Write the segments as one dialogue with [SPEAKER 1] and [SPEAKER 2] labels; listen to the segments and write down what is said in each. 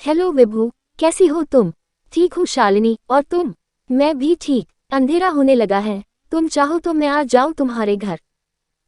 [SPEAKER 1] Hello विभू, कैसी हो तुम? ठीक हूँ शालिनी, और तुम? मैं भी ठीक। अंधेरा होने लगा है, तुम चाहो तो मैं आ जाऊँ तुम्हारे घर।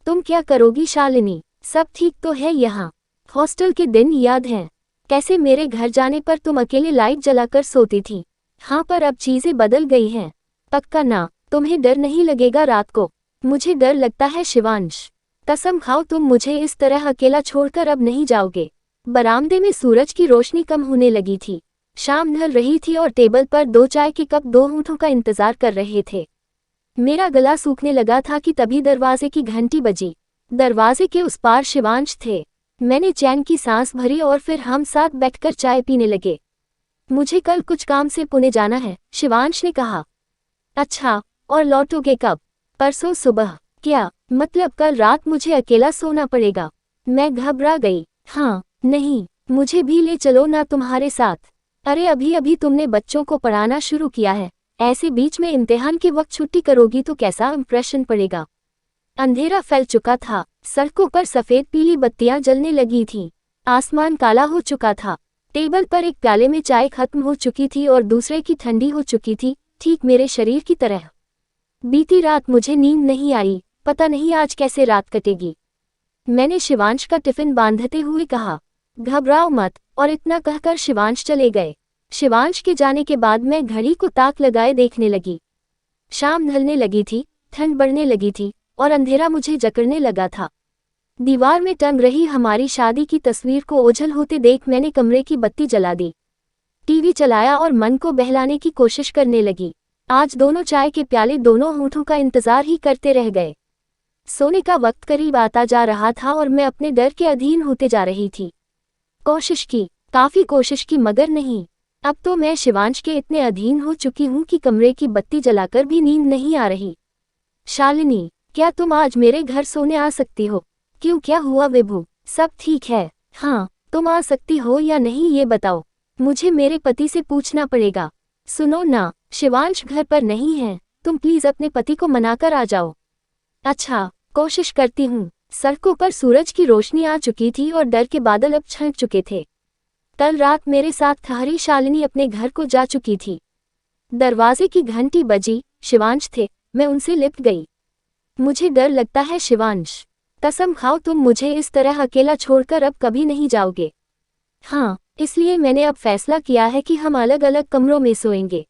[SPEAKER 1] तुम क्या करोगी शालिनी? सब ठीक तो है यहाँ। हॉस्टल के दिन याद हैं? कैसे मेरे घर जाने पर तुम अकेले लाइट जलाकर सोती थी। हाँ, पर अब चीजें बदल गई हैं। पक्का ना? तुम्हें डर नहीं लगेगा रात को? मुझे डर लगता है शिवांश। कसम खाओ तुम मुझे इस तरह अकेला छोड़कर अब नहीं जाओगे। बरामदे में सूरज की रोशनी कम होने लगी थी। शाम ढल रही थी और टेबल पर 2 चाय के कप 2 होठों का इंतजार कर रहे थे। मेरा गला सूखने लगा था कि तभी दरवाजे की घंटी बजी। दरवाजे के उस पार शिवांश थे। मैंने चैन की सांस भरी और फिर हम साथ बैठकर चाय पीने लगे। मुझे कल कुछ काम से पुणे जाना है, शिवांश ने कहा। अच्छा, और लौटोगे कब? परसों सुबह। क्या मतलब कल रात मुझे अकेला सोना पड़ेगा? मैं घबरा गई। हाँ, नहीं, मुझे भी ले चलो ना तुम्हारे साथ। अरे अभी अभी तुमने बच्चों को पढ़ाना शुरू किया है, ऐसे बीच में इम्तिहान के वक्त छुट्टी करोगी तो कैसा इंप्रेशन पड़ेगा। अंधेरा फैल चुका था, सड़कों पर सफेद पीली बत्तियां जलने लगी थीं। आसमान काला हो चुका था। टेबल पर एक प्याले में चाय खत्म हो चुकी थी और दूसरे की ठंडी हो चुकी थी, ठीक मेरे शरीर की तरह। बीती रात मुझे नींद नहीं आई, पता नहीं आज कैसे रात कटेगी। मैंने शिवांश का टिफिन बांधते हुए कहा। घबराओ मत, और इतना कहकर शिवांश चले गए। शिवांश के जाने के बाद मैं घड़ी को ताक लगाए देखने लगी। शाम ढलने लगी थी, ठंड बढ़ने लगी थी, और अंधेरा मुझे जकड़ने लगा था। दीवार में टंग रही हमारी शादी की तस्वीर को ओझल होते देख मैंने कमरे की बत्ती जला दी। टीवी चलाया और मन को बहलाने की कोशिश करने लगी। आज दोनों चाय के प्याले दोनों होठों का इंतजार ही करते रह गए। सोने का वक्त करीब आता जा रहा था और मैं अपने डर के अधीन होते जा रही थी। कोशिश की, काफी कोशिश की, मगर नहीं। अब तो मैं शिवांश के इतने अधीन हो चुकी हूँ कि कमरे की बत्ती जलाकर भी नींद नहीं आ रही। शालिनी, क्या तुम आज मेरे घर सोने आ सकती हो? क्यों, क्या हुआ विभू? सब ठीक है। हाँ, तुम आ सकती हो या नहीं ये बताओ। मुझे मेरे पति से पूछना पड़ेगा। सुनो ना, शिवांश घर पर नहीं है, तुम प्लीज अपने पति को मनाकर आ जाओ। अच्छा, कोशिश करती हूँ। सड़कों पर सूरज की रोशनी आ चुकी थी और डर के बादल अब छंट चुके थे। कल रात मेरे साथ ठहरी शालिनी अपने घर को जा चुकी थी। दरवाजे की घंटी बजी, शिवांश थे, मैं उनसे लिपट गई। मुझे डर लगता है शिवांश। कसम खाओ तुम मुझे इस तरह अकेला छोड़कर अब कभी नहीं जाओगे। हाँ, इसलिए मैंने अब फैसला किया है कि हम अलग अलग कमरों में सोएंगे।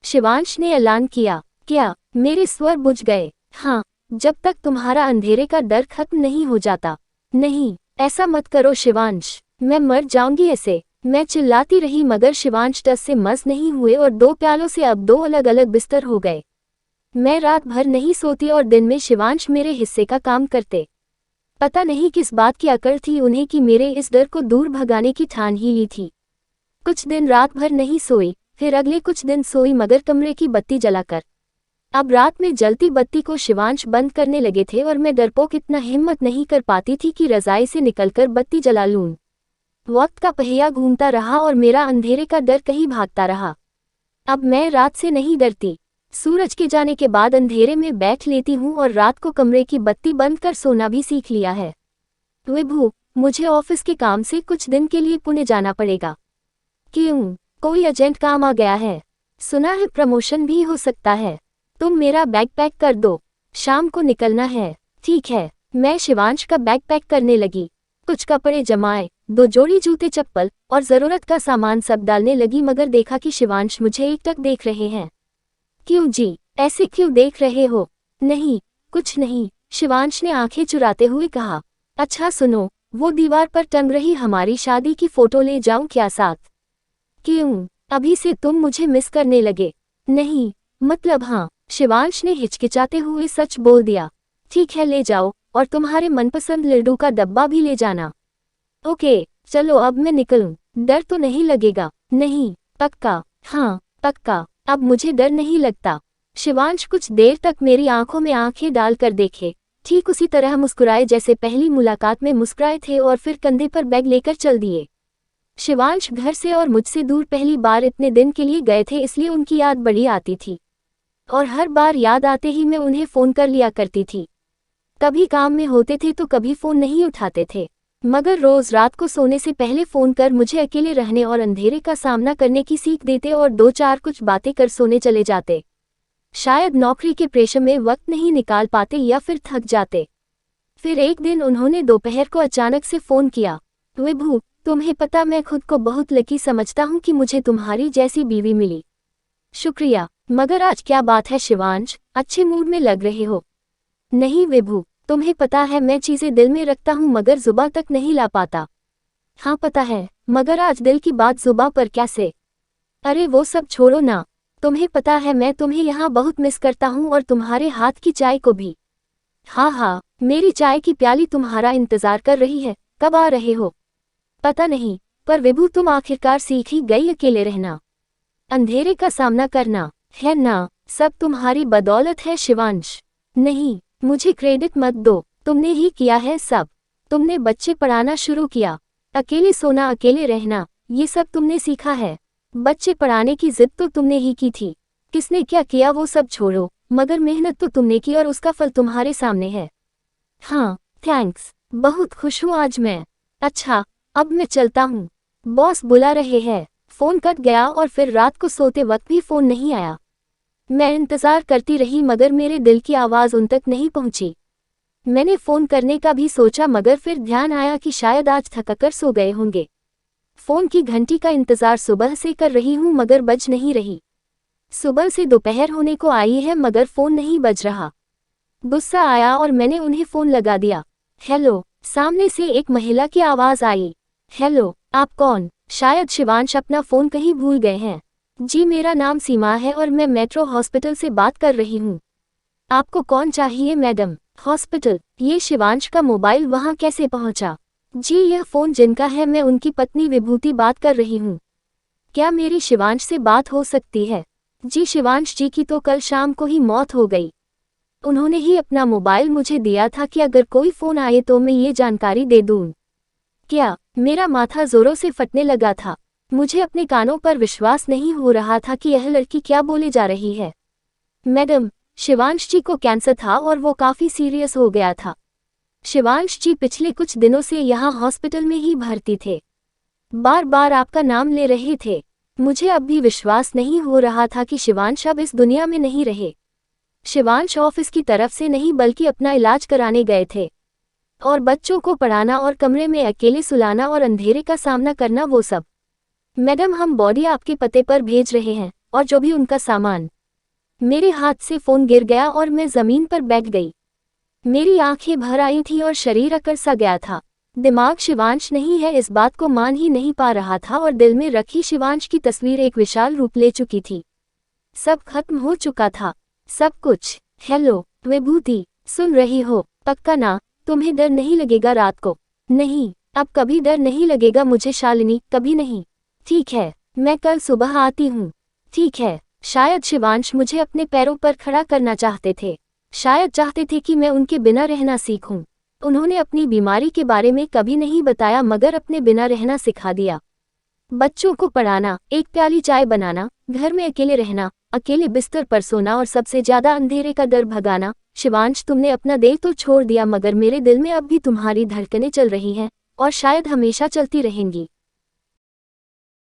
[SPEAKER 1] शिवांश ने ऐलान किया। क्या? मेरे स्वर बुझ गए। हाँ, जब तक तुम्हारा अंधेरे का डर खत्म नहीं हो जाता। नहीं, ऐसा मत करो शिवांश, मैं मर जाऊंगी ऐसे। मैं चिल्लाती रही मगर शिवांश टस से मस नहीं हुए और 2 प्यालों से अब 2 अलग अलग बिस्तर हो गए। मैं रात भर नहीं सोती और दिन में शिवांश मेरे हिस्से का काम करते। पता नहीं किस बात की अकड़ थी उन्हें कि मेरे इस डर को दूर भगाने की ठान ही ली थी। कुछ दिन रात भर नहीं सोई, फिर अगले कुछ दिन सोई मगर कमरे की बत्ती जलाकर। अब रात में जलती बत्ती को शिवांश बंद करने लगे थे और मैं डरपोक इतना हिम्मत नहीं कर पाती थी कि रजाई से निकलकर बत्ती जला लूं। वक्त का पहिया घूमता रहा और मेरा अंधेरे का डर कहीं भागता रहा। अब मैं रात से नहीं डरती। सूरज के जाने के बाद अंधेरे में बैठ लेती हूँ और रात को कमरे की बत्ती बंद कर सोना भी सीख लिया है। विभू, मुझे ऑफिस के काम से कुछ दिन के लिए पुणे जाना पड़ेगा। क्यों, कोई अर्जेंट काम आ गया है? सुना है प्रमोशन भी हो सकता है। तुम मेरा बैग पैक कर दो, शाम को निकलना है। ठीक है। मैं शिवांश का बैग पैक करने लगी। कुछ कपड़े जमाए, 2 जोड़ी जूते चप्पल और जरूरत का सामान सब डालने लगी मगर देखा कि शिवांश मुझे एकटक देख रहे हैं। क्यों जी, ऐसे क्यों देख रहे हो? नहीं, कुछ नहीं, शिवांश ने आंखें चुराते हुए कहा। अच्छा सुनो, वो दीवार पर टंग रही हमारी शादी की फोटो ले जाऊं क्या साथ? क्यों, अभी से तुम मुझे मिस करने लगे? नहीं, मतलब हाँ, शिवांश ने हिचकिचाते हुए सच बोल दिया। ठीक है, ले जाओ, और तुम्हारे मनपसंद लड्डू का डब्बा भी ले जाना। ओके, चलो अब मैं निकलूं। डर तो नहीं लगेगा? नहीं, पक्का? हाँ, पक्का, अब मुझे डर नहीं लगता। शिवांश कुछ देर तक मेरी आंखों में आंखें डालकर देखे, ठीक उसी तरह मुस्कुराए जैसे पहली मुलाकात में मुस्कुराए थे और फिर कंधे पर बैग लेकर चल दिए। शिवांश घर से और मुझसे दूर पहली बार इतने दिन के लिए गए थे इसलिए उनकी याद बड़ी आती थी। और हर बार याद आते ही मैं उन्हें फ़ोन कर लिया करती थी। कभी काम में होते थे तो कभी फ़ोन नहीं उठाते थे। मगर रोज रात को सोने से पहले फोन कर मुझे अकेले रहने और अंधेरे का सामना करने की सीख देते और दो चार कुछ बातें कर सोने चले जाते। शायद नौकरी के प्रेशर में वक्त नहीं निकाल पाते या फिर थक जाते। फिर एक दिन उन्होंने दोपहर को अचानक से फोन किया। विभू, तुम्हें पता, मैं खुद को बहुत लकी समझता हूँ कि मुझे तुम्हारी जैसी बीवी मिली। शुक्रिया, मगर आज क्या बात है शिवांश, अच्छे मूड में लग रहे हो। नहीं विभू, तुम्हें पता है मैं चीजें दिल में रखता हूँ मगर जुबां तक नहीं ला पाता। हाँ पता है, मगर आज दिल की बात जुबां पर कैसे। अरे वो सब छोड़ो ना, तुम्हें पता है मैं तुम्हें यहाँ बहुत मिस करता हूँ और तुम्हारे हाथ की चाय को भी। हाँ हाँ, मेरी चाय की प्याली तुम्हारा इंतजार कर रही है, कब आ रहे हो। पता नहीं, पर विभू तुम आखिरकार सीख ही गई अकेले रहना, अंधेरे का सामना करना, है ना। सब तुम्हारी बदौलत है शिवांश। नहीं, मुझे क्रेडिट मत दो, तुमने ही किया है सब। तुमने बच्चे पढ़ाना शुरू किया, अकेले सोना अकेले रहना, ये सब तुमने सीखा है। बच्चे पढ़ाने की जिद तो तुमने ही की थी, किसने क्या किया वो सब छोड़ो, मगर मेहनत तो तुमने की और उसका फल तुम्हारे सामने है। हाँ थैंक्स, बहुत खुश हूँ आज मैं। अच्छा, अब मैं चलता हूँ, बॉस बुला रहे हैं। फोन कट गया और फिर रात को सोते वक्त भी फोन नहीं आया। मैं इंतजार करती रही मगर मेरे दिल की आवाज़ उन तक नहीं पहुंची। मैंने फ़ोन करने का भी सोचा मगर फिर ध्यान आया कि शायद आज थककर सो गए होंगे। फ़ोन की घंटी का इंतज़ार सुबह से कर रही हूँ मगर बज नहीं रही। सुबह से दोपहर होने को आई है मगर फ़ोन नहीं बज रहा। गुस्सा आया और मैंने उन्हें फ़ोन लगा दिया। हेलो, सामने से एक महिला की आवाज़ आई। हेलो, आप कौन। शायद शिवांश अपना फ़ोन कहीं भूल गए हैं। जी मेरा नाम सीमा है और मैं मेट्रो हॉस्पिटल से बात कर रही हूँ। आपको कौन चाहिए मैडम। हॉस्पिटल, ये शिवांश का मोबाइल वहाँ कैसे पहुँचा। जी यह फ़ोन जिनका है, मैं उनकी पत्नी विभूति बात कर रही हूँ। क्या मेरी शिवांश से बात हो सकती है। जी शिवांश जी की तो कल शाम को ही मौत हो गई। उन्होंने ही अपना मोबाइल मुझे दिया था कि अगर कोई फ़ोन आए तो मैं ये जानकारी दे दूँ। क्या। मेरा माथा ज़ोरों से फटने लगा था। मुझे अपने कानों पर विश्वास नहीं हो रहा था कि यह लड़की क्या बोले जा रही है। मैडम, शिवांश जी को कैंसर था और वो काफ़ी सीरियस हो गया था। शिवांश जी पिछले कुछ दिनों से यहाँ हॉस्पिटल में ही भर्ती थे। बार बार आपका नाम ले रहे थे। मुझे अब भी विश्वास नहीं हो रहा था कि शिवांश अब इस दुनिया में नहीं रहे। शिवांश ऑफिस की तरफ से नहीं बल्कि अपना इलाज कराने गए थे। और बच्चों को पढ़ाना और कमरे में अकेले सुलाना और अंधेरे का सामना करना, वो सब। मैडम हम बॉडी आपके पते पर भेज रहे हैं और जो भी उनका सामान। मेरे हाथ से फ़ोन गिर गया और मैं ज़मीन पर बैठ गई। मेरी आंखें भर आई थी और शरीर अकड़ सा गया था। दिमाग शिवांश नहीं है इस बात को मान ही नहीं पा रहा था और दिल में रखी शिवांश की तस्वीर एक विशाल रूप ले चुकी थी। सब खत्म हो चुका था, सब कुछ। हेलो विभूति, सुन रही हो। पक्का ना, तुम्हें डर नहीं लगेगा रात को। नहीं, अब कभी डर नहीं लगेगा मुझे शालिनी, कभी नहीं। ठीक है, मैं कल सुबह आती हूँ। ठीक है। शायद शिवांश मुझे अपने पैरों पर खड़ा करना चाहते थे। शायद चाहते थे कि मैं उनके बिना रहना सीखूं। उन्होंने अपनी बीमारी के बारे में कभी नहीं बताया मगर अपने बिना रहना सिखा दिया। बच्चों को पढ़ाना, एक प्याली चाय बनाना, घर में अकेले रहना, अकेले बिस्तर पर सोना और सबसे ज्यादा अंधेरे का डर भगाना। शिवांश तुमने अपना देह तो छोड़ दिया मगर मेरे दिल में अब भी तुम्हारी धड़कनें चल रही हैं और शायद हमेशा चलती रहेंगी।